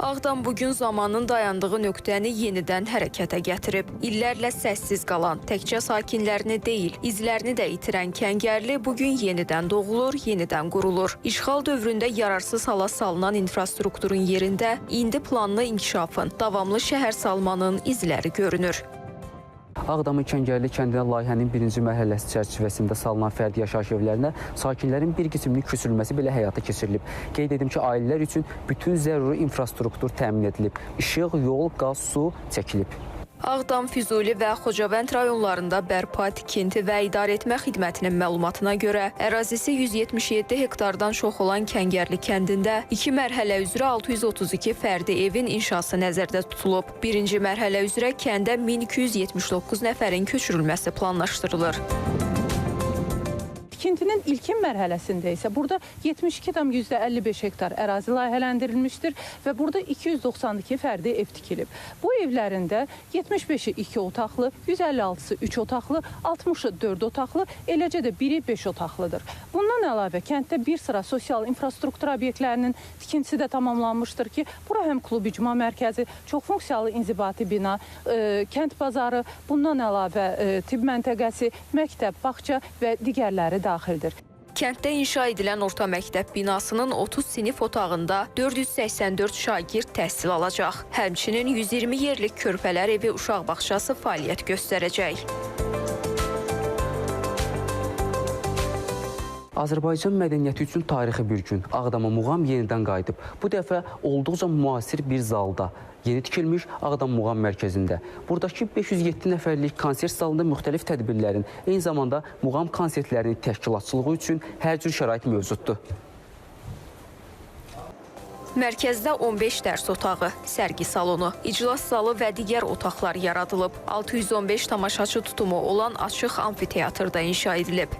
Ağdam bugün zamanın dayandığı nöqtəni yenidən hərəkətə gətirib. İllərlə səssiz qalan, təkcə sakinlərini deyil, izlərini də itirən Kəngərli bugün yenidən doğulur, yenidən qurulur. İşğal dövründə yararsız hala salınan infrastrukturun yerində indi planlı inkişafın, davamlı şəhər salmanın izləri görünür. Ağdamın Kəngərli kəndinə layihənin birinci mərhələsi çərçivəsində salınan fərdi yaşayış evlərinə sakinlərin bir qisminin köçürülməsi belə həyata keçirilib. Qeyd edim ki, ailələr üçün bütün zəruri infrastruktur təmin edilib. İşıq, yol, qaz, su çəkilib. Ağdam, Füzuli və Xocavənd rayonlarında bərpa, tikinti və idarəetmə xidmətinin məlumatına görə ərazisi 177 hektardan çox olan Kəngərli kəndində 2 mərhələ üzrə 632 fərdi evin inşası nəzərdə tutulub. Birinci mərhələ üzrə kəndə 1279 nəfərin köçürülməsi planlaşdırılır. Tikintinin ilkin mərhələsində isə burada 72,55 hektar ərazi layihələndirilmişdir və burada 292 fərdi ev tikilib. Bu evlərində 75-i 2 otaqlı, 156-sı 3 otaqlı, 60-ı 4 otaqlı, eləcə də biri 5 otaqlıdır. Bundan əlavə kənddə bir sıra sosial infrastruktur obyektlərinin tikintisi də tamamlanmışdır ki, bura həm klub icma mərkəzi, çoxfunksiyalı inzibati bina, kənd bazarı, bundan əlavə tibb məntəqəsi, məktəb, bağça və digərləri daxildir. Kənddə inşa edilən orta məktəb binasının 30 sinif otağında 484 şagird təhsil alacaq. Həmçinin 120 yerlik körpələr evi uşaq bağçası fəaliyyət göstərəcək. Azərbaycan mədəniyyəti üçün tarixi bir gün. Ağdama muğam yenidən qayıdıb. Bu dəfə olduqca müasir bir zalda, yeni tikilmiş Ağdam Muğam mərkəzində. Buradakı 507 nəfərlik konsert salında müxtəlif tədbirlərin, eyni zamanda muğam konsertlərinin təşkilatçılığı üçün hər cür şərait mövcuddur. Mərkəzdə 15 dərs otağı, sərgi salonu, iclas zalı və digər otaqlar yaradılıb. 615 tamaşaçı tutumu olan açıq amfiteatrda inşa edilib.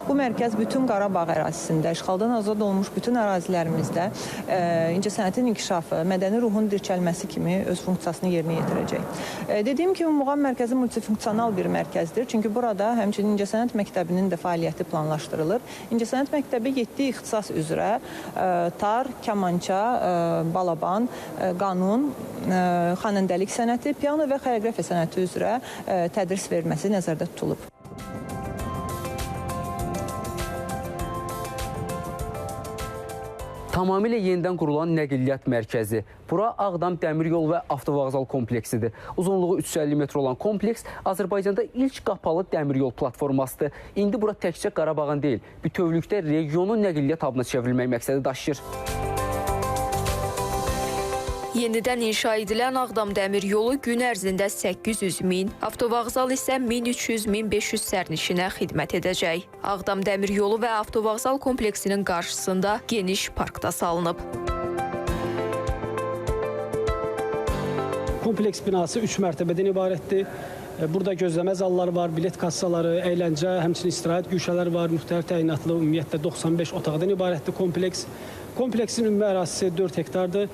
Bu mərkəz bütün Qarabağ ərazisində, işğaldan azad olmuş bütün ərazilərimizdə incəsənətin inkişafı, mədəni ruhun dirçəlməsi kimi öz funksiyasını yerinə yetirəcək. Dediyim kimi, Muğam mərkəzi multifunksional bir mərkəzdir. Çünki burada həmçinin incəsənət məktəbinin də fəaliyyəti planlaşdırılır. İncəsənət məktəbi 7 ixtisas üzrə tar, kamança, balaban, qanun, xanəndəlik sənəti, piano və xoreografiya sənəti üzrə tədris verməsi nəzərdə tutulub. Tamamilə yenidən qurulan nəqliyyat mərkəzi. Bura Ağdam Dəmir Yol və Avtovağzal kompleksidir. Uzunluğu 350 metr olan kompleks Azərbaycanda ilk qapalı dəmir yol platformasıdır. İndi bura təkcə Qarabağın deyil, bütövlükdə regionun nəqliyyat hubuna çevrilmək məqsədi daşıyır. Yenidən inşa edilən Ağdam dəmir yolu gün ərzində 800 min, avtovağzal isə 1300-1500 sərnişinə xidmət edəcək. Ağdam dəmir yolu və avtovağzal kompleksinin qarşısında geniş parkda salınıb. Kompleks binası 3 mərtəbədən ibarətdir. Burada gözləmə zalları var, bilet kassaları, əyləncə, həmçinin istirahət güşələri var, müxtəlif təyinatlı, ümumiyyətlə 95 otaqdan ibarətdir kompleks. Kompleksin ümumi ərazisi 4 hektardır.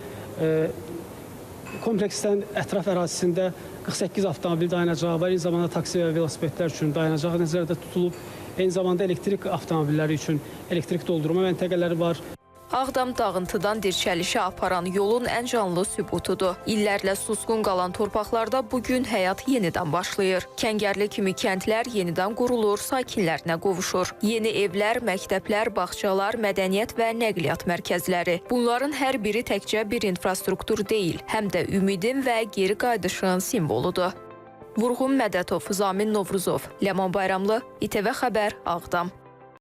Kompleksdən ətraf ərazisində 48 avtomobil dayanacağı var. Eyni zamanda taksi və velosipedlər üçün dayanacağı nəzərdə tutulub. Eyni zamanda elektrik avtomobilləri üçün elektrik doldurma məntəqələri var. Ağdam dağıntıdan dirçəlişə aparan yolun ən canlı sübutudur. İllərlə susqun qalan torpaqlarda bugün həyat yenidən başlayır. Kəngərli kimi kəndlər yenidən qurulur, sakinlərinə qovuşur. Yeni evlər, məktəblər, bağçalar, mədəniyyət və nəqliyyat mərkəzləri. Bunların hər biri təkcə bir infrastruktur deyil, həm də ümidin və geri qayıdışın simvoludur. Vurğun Mədətov, Zamin Novruzov, Ləman Bayramlı, İTV Xəbər, Ağdam.